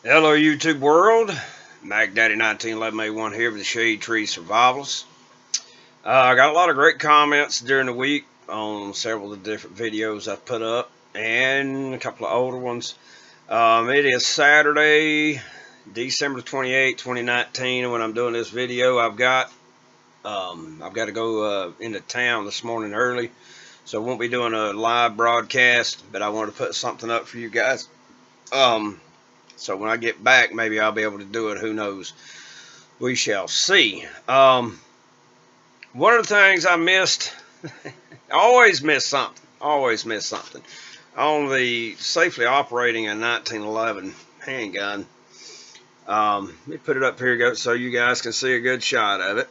Hello YouTube world, Mac Daddy 1911A1 here with the Shade Tree Survivalist. I got a lot of great comments during the week on several of the different videos I've put up and a couple of older ones. It is Saturday, December 28, 2019, and when I'm doing this video I've got to go into town this morning early, so I won't be doing a live broadcast, but I wanted to put something up for you guys. So when I get back, maybe I'll be able to do it. Who knows? We shall see. One of the things I missed, I always miss something. Always miss something. On the safely operating a 1911 handgun. Let me put it up here so you guys can see a good shot of it.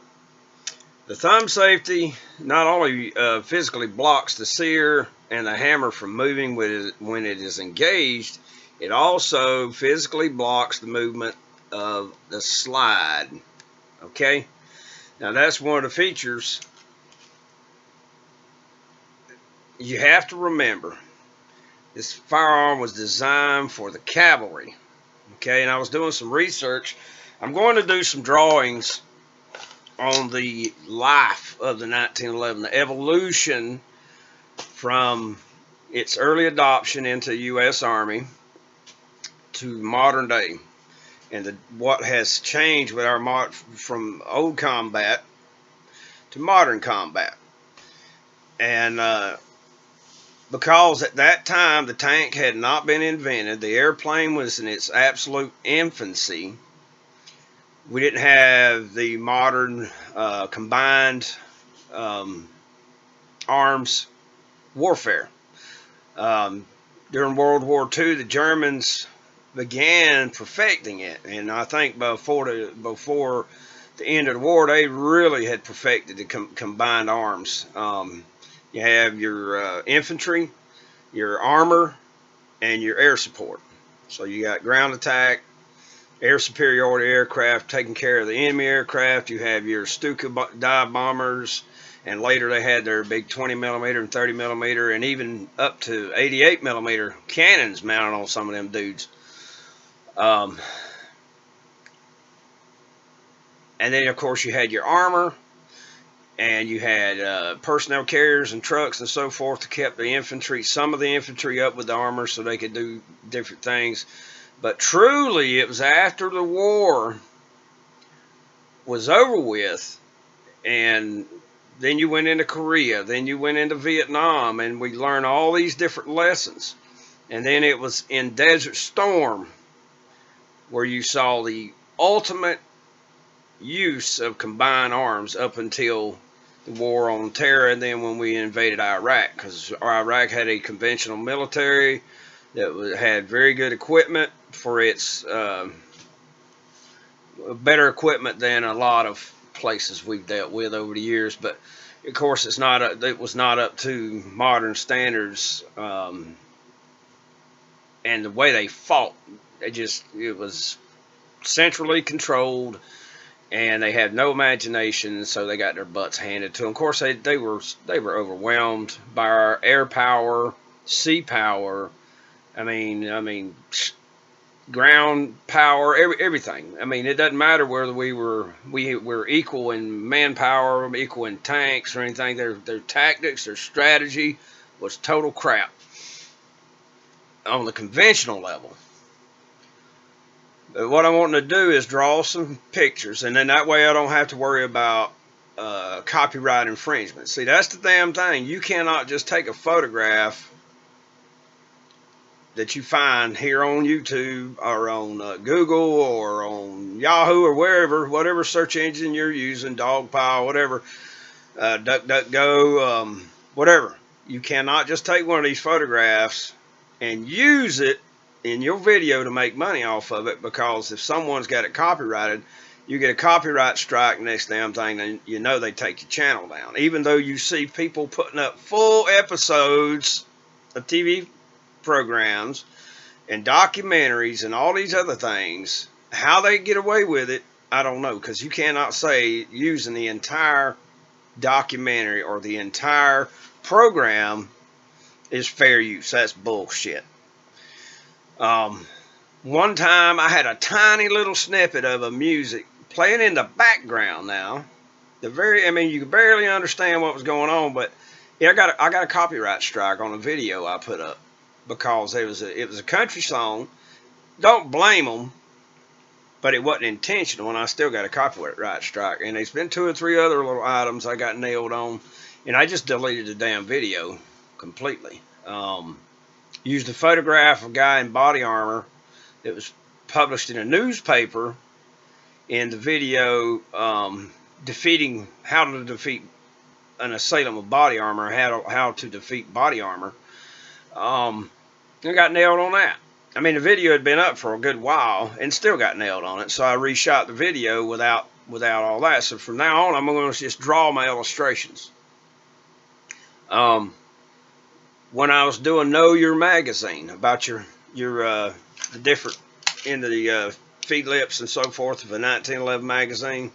The thumb safety not only physically blocks the sear and the hammer from moving when it is engaged, it also physically blocks the movement of the slide. Okay, now that's one of the features you have to remember. This firearm was designed for the cavalry. Okay, and I was doing some research. I'm going to do some drawings on the life of the 1911, the evolution from its early adoption into the U.S. Army to modern day, and what has changed with our from old combat to modern combat. And because at that time the tank had not been invented, the airplane was in its absolute infancy. We didn't have the modern combined arms warfare. During World War II, the Germans began perfecting it, and I think before the end of the war, they really had perfected the combined arms. You have your infantry, your armor, and your air support. So you got ground attack, air superiority aircraft taking care of the enemy aircraft. You have your Stuka dive bombers, and later they had their big 20mm and 30mm and even up to 88mm cannons mounted on some of them dudes. And then of course you had your armor, and you had personnel carriers and trucks and so forth to keep the infantry, some of the infantry up with the armor so they could do different things. But truly it was after the war was over with, and then you went into Korea, then you went into Vietnam, and we learned all these different lessons. And then it was in Desert Storm where you saw the ultimate use of combined arms up until the war on terror, and then when we invaded Iraq, because Iraq had a conventional military that had very good equipment for its better equipment than a lot of places we've dealt with over the years. But of course it was not up to modern standards, and the way they fought, it was centrally controlled, and they had no imagination, so they got their butts handed to them. Of course, they were overwhelmed by our air power, sea power. I mean, ground power, everything. I mean, it doesn't matter whether we were equal in manpower, equal in tanks or anything. Their tactics, their strategy was total crap on the conventional level. But what I want to do is draw some pictures, and then that way I don't have to worry about copyright infringement. See, that's the damn thing. You cannot just take a photograph that you find here on YouTube or on Google or on Yahoo or whatever search engine you're using, Dogpile, whatever, DuckDuckGo, whatever. You cannot just take one of these photographs and use it in your video to make money off of it, because if someone's got it copyrighted, you get a copyright strike next damn thing, and you know they take your channel down. Even though you see people putting up full episodes of TV programs and documentaries and all these other things, how they get away with it, I don't know, because you cannot say using the entire documentary or the entire program is fair use. That's bullshit. One time I had a tiny little snippet of a music playing in the background now. I mean, you could barely understand what was going on, but yeah, I got a copyright strike on a video I put up because it was a country song. Don't blame them, but it wasn't intentional, and I still got a copyright strike. And there's been 2 or 3 other little items I got nailed on, and I just deleted the damn video completely. Used a photograph of a guy in body armor that was published in a newspaper in the video, defeating how to defeat an assailant with body armor, how to defeat body armor. I got nailed on that. I mean, the video had been up for a good while and still got nailed on it, so I reshot the video without all that. So from now on, I'm going to just draw my illustrations. When I was doing Know Your Magazine about your the different in the feed lips and so forth of a 1911 magazine,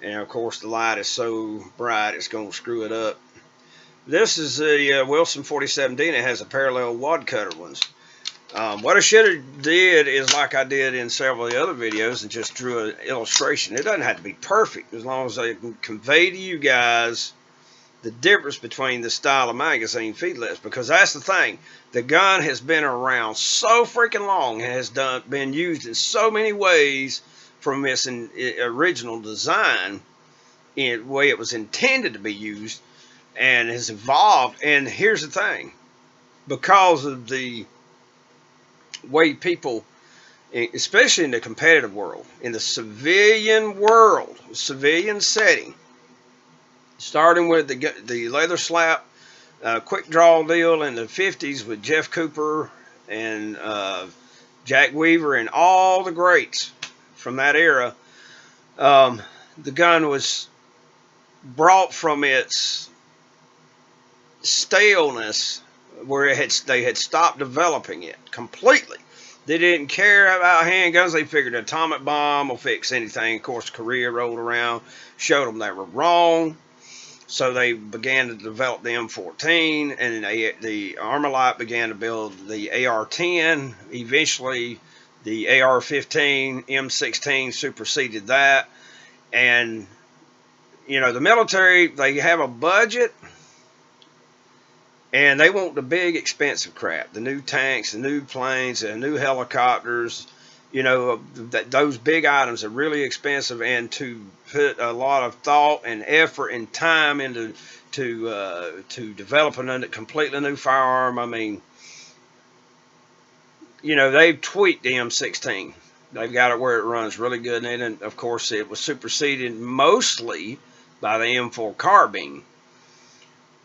and of course the light is so bright it's going to screw it up. This is a Wilson 47D, and it has a parallel wad cutter ones. What I should have did is like I did in several of the other videos and just drew an illustration. It doesn't have to be perfect as long as I can convey to you guys the difference between the style of magazine feed lips, because that's the thing. The gun has been around so freaking long and has been used in so many ways from its original design in the way it was intended to be used, and has evolved. And here's the thing, because of the way people, especially in the competitive world, in the civilian world, civilian setting, starting with the leather slap quick draw deal in the 50s with Jeff Cooper and Jack Weaver and all the greats from that era, the gun was brought from its staleness, where they had stopped developing it completely. They didn't care about handguns. They figured an atomic bomb will fix anything. Of course, Korea rolled around, showed them they were wrong. So they began to develop the M14, and the Armalite began to build the AR-10. Eventually, the AR-15, M16 superseded that. And, you know, the military, they have a budget, and they want the big, expensive crap. The new tanks, the new planes, the new helicopters. You know, those big items are really expensive, and to put a lot of thought and effort and time into developing a completely new firearm. I mean, you know, they've tweaked the M16. They've got it where it runs really good, and then, of course, it was superseded mostly by the M4 carbine.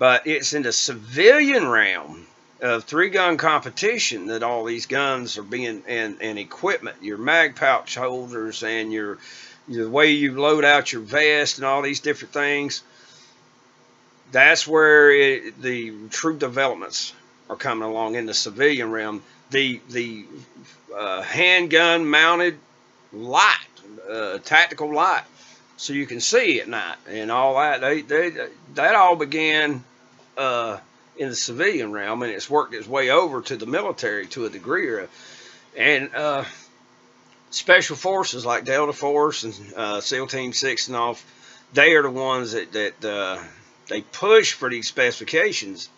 But it's in the civilian realm of 3-gun competition that all these guns are being, and equipment, your mag pouch holders, and the way you load out your vest and all these different things. That's where the true developments are coming along in the civilian realm. The handgun mounted light, tactical light, so you can see at night and all that. That all began in the civilian realm, and it's worked its way over to the military to a degree. And special forces like Delta Force and SEAL Team 6 and all, they are the ones that they push for these specifications,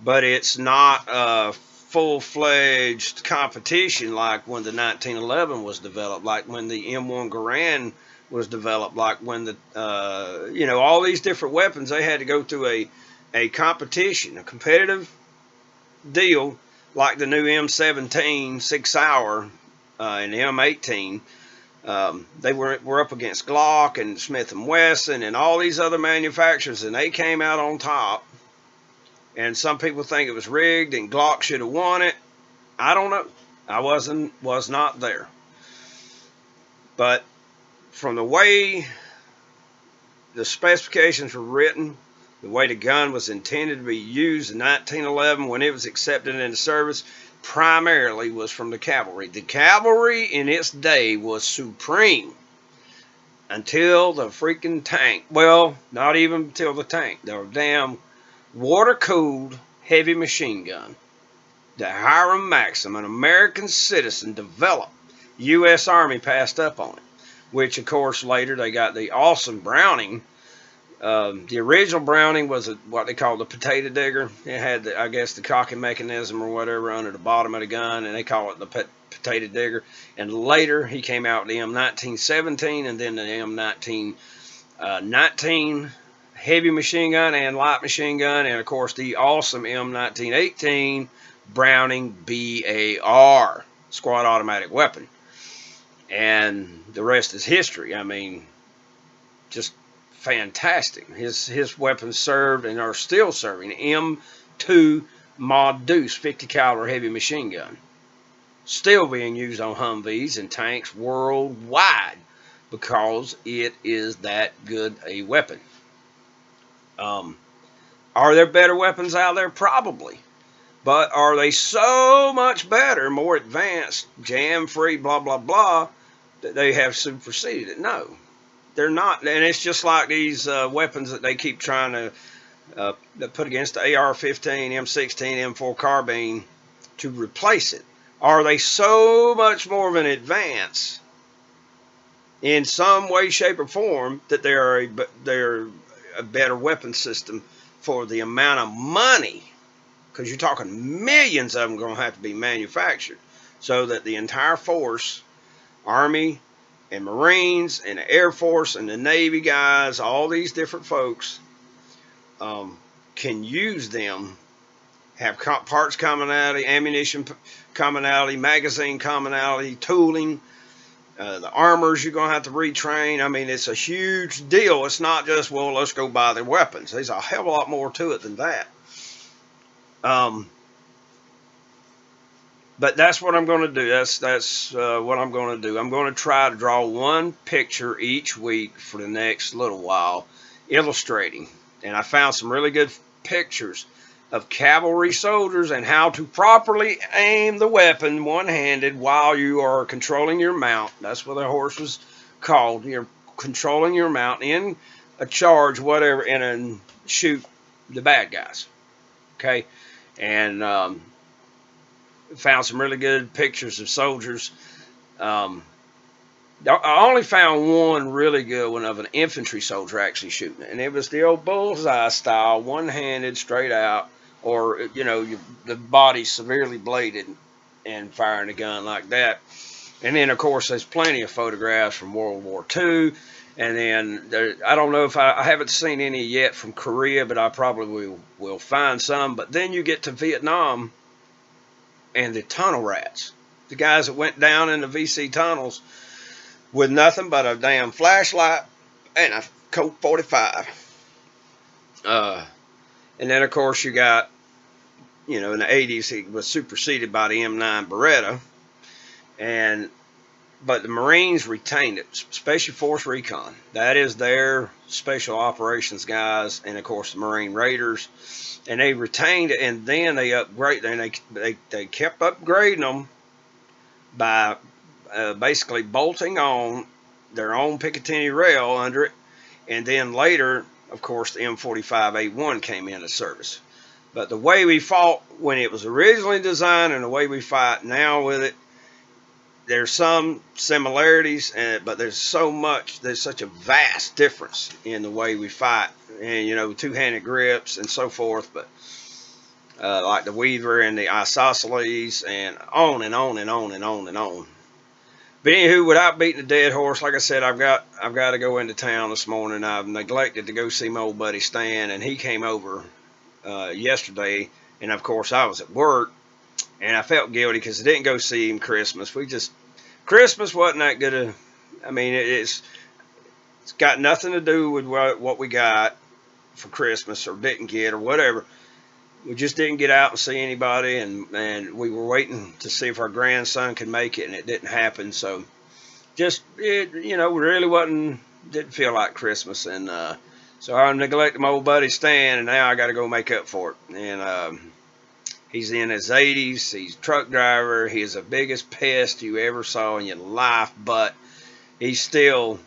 but it's not a full-fledged competition like when the 1911 was developed, like when the M1 Garand was developed, like when the you know, all these different weapons, they had to go through a competition, a competitive deal, like the new M17 6 Hour and the M18. They were up against Glock and Smith & Wesson and all these other manufacturers, and they came out on top. And some people think it was rigged and Glock should have won it. I don't know. I was not there. But from the way the specifications were written, the way the gun was intended to be used in 1911 when it was accepted into service, primarily was from the cavalry. The cavalry in its day was supreme until the freaking tank. Well, not even until the tank. The damn water-cooled heavy machine gun that Hiram Maxim, an American citizen, developed. U.S. Army passed up on it, which of course later they got the awesome Browning. The original Browning was what they called the potato digger. It had, I guess, the cocking mechanism or whatever under the bottom of the gun, and they call it the potato digger. And later he came out with the M1917 and then the M1919 heavy machine gun and light machine gun, and of course the awesome M1918 Browning BAR, squad automatic weapon. And the rest is history. I mean, just fantastic. His weapons served and are still serving. M2 Mod Deuce 50 caliber heavy machine gun, still being used on Humvees and tanks worldwide because it is that good a weapon. Are there better weapons out there? Probably. But are they so much better, more advanced, jam-free, blah, blah, blah, that they have superseded it? No, they're not. And it's just like these weapons that they keep trying to put against the AR-15, M16, M4 carbine to replace it. Are they so much more of an advance in some way, shape, or form that they're a better weapon system for the amount of money? Because you're talking millions of them going to have to be manufactured so that the entire force, Army and Marines and the Air Force and the Navy guys, all these different folks can use them, have parts commonality, ammunition commonality, magazine commonality, tooling. The armors you're going to have to retrain. I mean, it's a huge deal. It's not just, well, let's go buy the weapons. There's a hell of a lot more to it than that. But that's what I'm going to do. That's what I'm going to do. I'm going to try to draw one picture each week for the next little while, illustrating. And I found some really good pictures of cavalry soldiers and how to properly aim the weapon one-handed while you are controlling your mount. That's what the horse was called. You're controlling your mount in a charge, whatever, and shoot the bad guys. Okay, and found some really good pictures of soldiers. I only found one really good one of an infantry soldier actually shooting it, and it was the old bullseye style, one-handed, straight out, or the body severely bladed and firing a gun like that. And then of course there's plenty of photographs from World War II, and then I don't know if I haven't seen any yet from Korea, but I probably will find some. But then you get to Vietnam and the tunnel rats, the guys that went down in the VC tunnels with nothing but a damn flashlight and a Colt 45. And then of course you got, in the 80s he was superseded by the M9 Beretta, but the Marines retained it. Special Force Recon, that is their special operations guys, and of course the Marine Raiders, and they retained it. And then they upgrade, and they kept upgrading them by basically bolting on their own Picatinny rail under it. And then later, of course, the M45A1 came into service. But the way we fought when it was originally designed and the way we fight now with it, there's some similarities, but there's such a vast difference in the way we fight, and two-handed grips and so forth. But like the Weaver and the Isosceles, and on and on and on and on and on. But anywho, without beating a dead horse, like I said, I've got to go into town this morning. I've neglected to go see my old buddy Stan, and he came over yesterday, and of course I was at work, and I felt guilty because I didn't go see him Christmas. Christmas wasn't that good. It's got nothing to do with what we got for Christmas or didn't get or whatever. We just didn't get out and see anybody, and we were waiting to see if our grandson could make it, and it didn't happen. So really didn't feel like Christmas, and so I neglected my old buddy Stan, and now I got to go make up for it. And he's in his 80s. He's a truck driver. He is the biggest pest you ever saw in your life, but he's still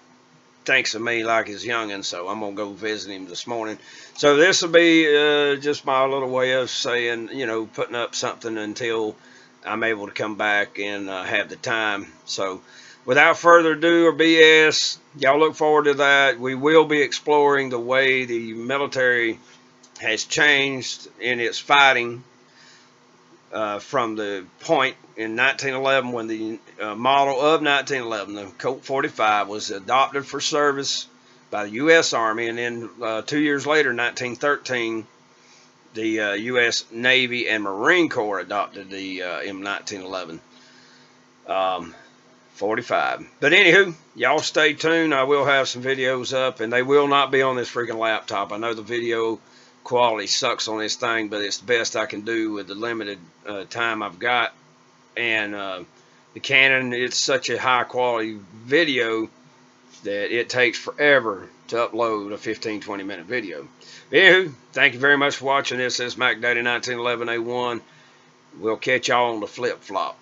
thinks of me like his youngin, so I'm gonna go visit him this morning. So this will be just my little way of saying, you know, putting up something until I'm able to come back and have the time. So without further ado or BS, y'all look forward to that. We will be exploring the way the military has changed in its fighting from the point in 1911 when the model of 1911, the Colt 45, was adopted for service by the U.S. Army, and then 2 years later, 1913, the U.S. Navy and Marine Corps adopted the M1911 45. But anywho, y'all stay tuned. I will have some videos up, and they will not be on this freaking laptop. I know the video quality sucks on this thing, but it's the best I can do with the limited time I've got. And the Canon, it's such a high quality video that it takes forever to upload a 15-20 minute video. Anywho, thank you very much for watching this. This is Mac Daddy 1911A1. We'll catch y'all on the flip flop.